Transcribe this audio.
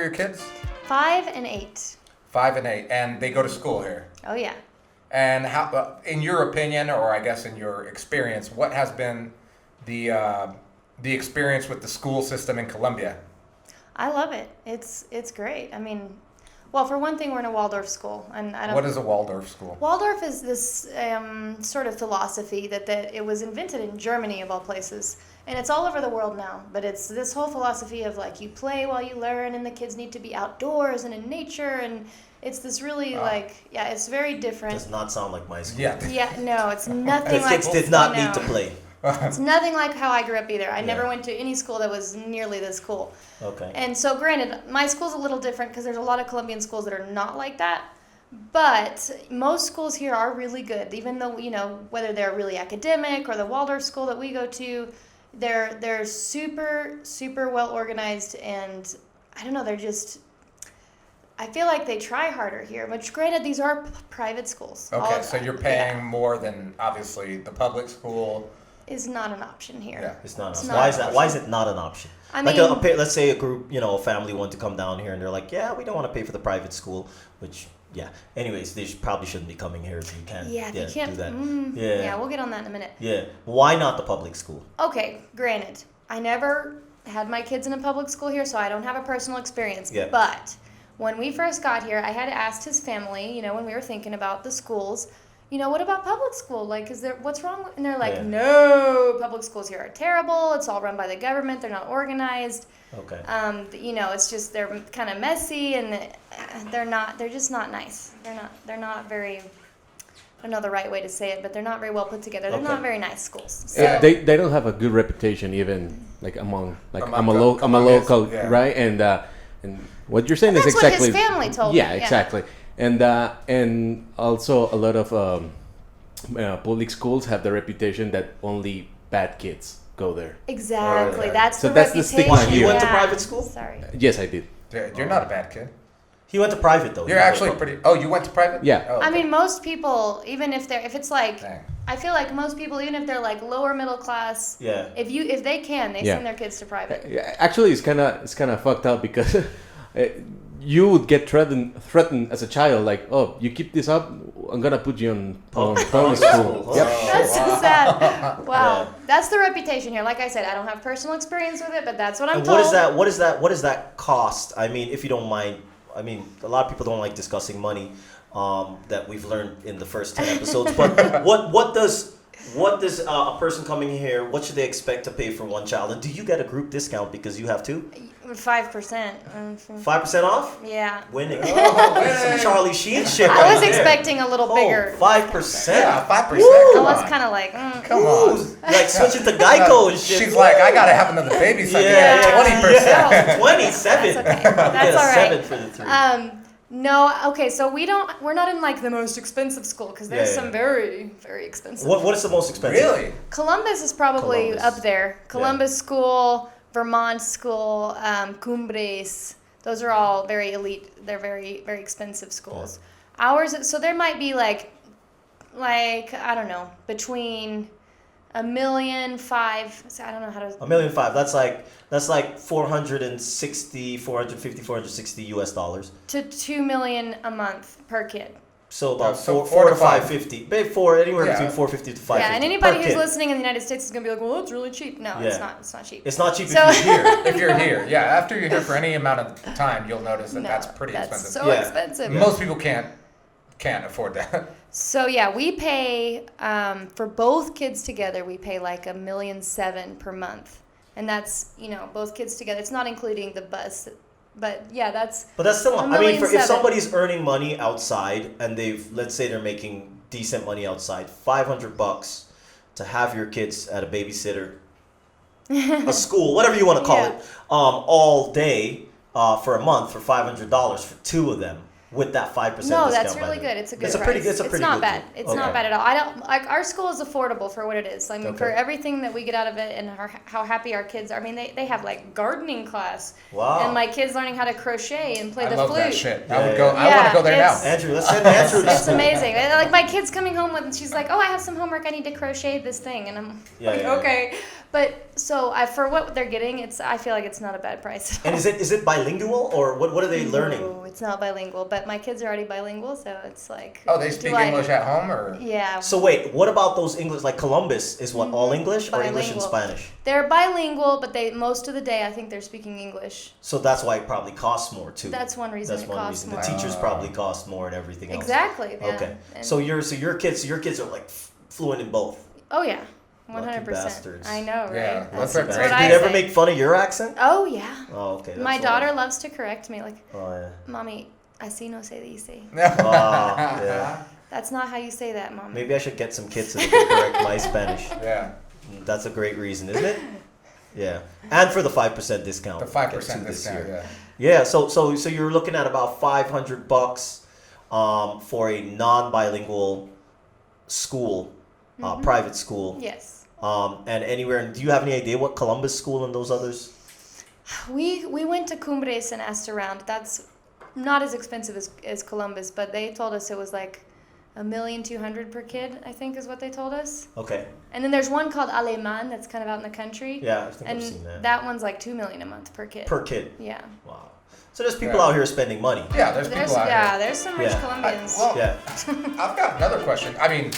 your kids? 5 and 8. 5 and 8, and they go to school here. Oh yeah. And how, in your opinion, or I guess in your experience, what has been the experience with the school system in Colombia? I love it. It's great. I mean, well, for one thing, we're in a Waldorf school, and I don't. What is a Waldorf school? Waldorf is this sort of philosophy that it was invented in Germany of all places, and it's all over the world now. But it's this whole philosophy of like you play while you learn, and the kids need to be outdoors and in nature, and it's this really it's very different. Does not sound like my school. Yeah. Yeah, no, it's nothing The like. kids did not no. need to play. It's nothing like how I grew up either. I Yeah. never went to any school that was nearly this cool. Okay. And so, granted, my school's a little different because there's a lot of Colombian schools that are not like that. But most schools here are really good, even though, whether they're really academic or the Waldorf school that we go to, they're super, super well organized. And I don't know, I feel like they try harder here. Which, granted, these are private schools. Okay, so you're paying more than, obviously, the public school. Is not an option here. Yeah. It's not. It's An option. not Why an is that? option. Why is it not an option? I Like mean, let's say a group, a family wanted to come down here and they're like, yeah, we don't want to pay for the private school, which, yeah. Anyways, they probably shouldn't be coming here if you can't. they can't do that. Yeah, we'll get on that in a minute. Yeah. Why not the public school? Okay, granted, I never had my kids in a public school here, so I don't have a personal experience. Yeah. But when we first got here, I had asked his family, when we were thinking about the schools, what about public school? Like, what's wrong? And they're like, Yeah. no, public schools here are terrible. It's all run by the government. They're not organized. Okay. It's just, they're kind of messy and they're just not nice. They're not very, I don't know the right way to say it, but they're not very well put together. They're Okay. not very nice schools. So, They don't have a good reputation even like among I'm a Colombians, local, yeah. right? And what you're saying is that's exactly what his family told me. yeah, exactly. And also a lot of public schools have the reputation that only bad kids go there. Exactly. Okay. That's So the that's the reputation. stigma here. You went to Yeah. private school? Sorry. Yes, I did. You're not a bad kid. He went to private though. You're actually pretty. Oh, you went to private? Yeah. Oh, I okay. mean, most people, even if it's like, Dang. I feel like most people, even if they're like lower middle class, Yeah. if they can, they Yeah. send their kids to private. Yeah, actually, it's kind of fucked up because you would get threatened as a child, like, oh, you keep this up, I'm gonna put you on public school. Oh. Yep. That's so sad. Wow, Yeah. that's the reputation here. Like I said, I don't have personal experience with it, but that's what I'm And told. what does that cost? I mean, if you don't mind, I mean, a lot of people don't like discussing money, that we've learned in the first 10 episodes. But what does a person coming here, what should they expect to pay for one child? And do you get a group discount because you have two? 5%. 5% off? Yeah. Winning. Oh, Some Charlie Sheen shit. I right was there. expecting a little bigger. 5%. Yeah, 5%. I Come was on. kind of like, Come Ooh, on. like switching to Geico and shit. She's like, I gotta have another baby so I Yeah, can get 20%. yeah. 27. That's okay. That's Get a all right. 7 for the 3. No, okay, so we're not in like the most expensive school because there's Yeah, yeah. some very, very expensive. What is the most expensive? Really? Columbus is probably Columbus. up there. Columbus School, Vermont School, Cumbres. Those are all very elite. They're very, very expensive schools. Ours, so there might be like I don't know, between $1.5 million. So I don't know how to. $1.5 million. That's like 460 US dollars. To $2 million a month per kid. So about So four to 550. 550. Anywhere Yeah. between 450 to 550. Yeah, and anybody per who's kid. listening in the United States is gonna be like, well, it's really cheap. No, it's Yeah. not. It's not cheap. It's not cheap So- if you're here. If you're here, yeah. After you're here for any amount of time, you'll notice that No, that's pretty that's expensive. so Yeah. expensive. Most people can't afford that. So yeah, we pay for both kids together. We pay like $1.7 million per month, and that's both kids together. It's not including the bus, but yeah, that's. But that's still, $1.7 I mean, if million. somebody's earning money outside and let's say they're making decent money outside, $500 to have your kids at a babysitter, a school, whatever you want to call Yeah. it, all day for a month for $500 for two of them. With that 5% discount. No, that's by really the good. way. It's a good It's a price. pretty. It's a pretty not good bad. deal. It's Okay. not bad at all. I don't like our school is affordable for what it is. I mean, Okay. for everything that we get out of it and how happy our kids are. I mean, they have like gardening class. Wow. And my kids learning how to crochet and play I the love flute. that shit. Yeah, I would go. yeah. I want to Yeah, go there now. it's- Andrew, let's send Andrew to It's school. amazing. Like my kid's coming home with, she's like, "Oh, I have some homework. I need to crochet this thing," and I'm Yeah, like, yeah, yeah. "Okay," But so for what they're getting, I feel like it's not a bad price. And is it bilingual or what are they learning? No, it's not bilingual, but my kids are already bilingual, so it's like. Oh, they speak English at home, or? Yeah. So wait, what about those English? Like Columbus is what, all English or English and Bilingual. Spanish? They're bilingual, but most of the day I think they're speaking English. So that's why it probably costs more too. That's one reason That's it one costs reason. more. The teachers probably cost more and everything else. Exactly. Yeah. Okay. And- So your kids are like fluent in both. Oh yeah, Lucky 100%. bastards. I know, right? Yeah, That's, that's that's great. what Did I they ever say. make fun of your accent? Oh yeah. Oh, okay. My daughter loves to correct me, like, Oh yeah. "Mommy, así no se dice." Ah, yeah. That's not how you say that, Mommy. Maybe I should get some kids so they can correct my Spanish. Yeah. That's a great reason, isn't it? Yeah. And for the 5% discount. The 5% Get two this discount. year. Yeah. Yeah, so you're looking at about $500 for a non-bilingual school, private school. Yes. And anywhere. Do you have any idea what Columbus school and those others? We went to Cumbres and asked around. That's not as expensive as Columbus, but they told us it was like $1,200,000 per kid, I think is what they told us. Okay. And then there's one called Aleman that's kind of out in the country. Yeah, I think And I've seen that. that one's like $2 million a month per kid. Per kid. Yeah. Wow. So there's people Yeah. out here spending money. Yeah, there's people out here. There's some rich Yeah. Colombians. Well, Yeah. I've got another question. I mean,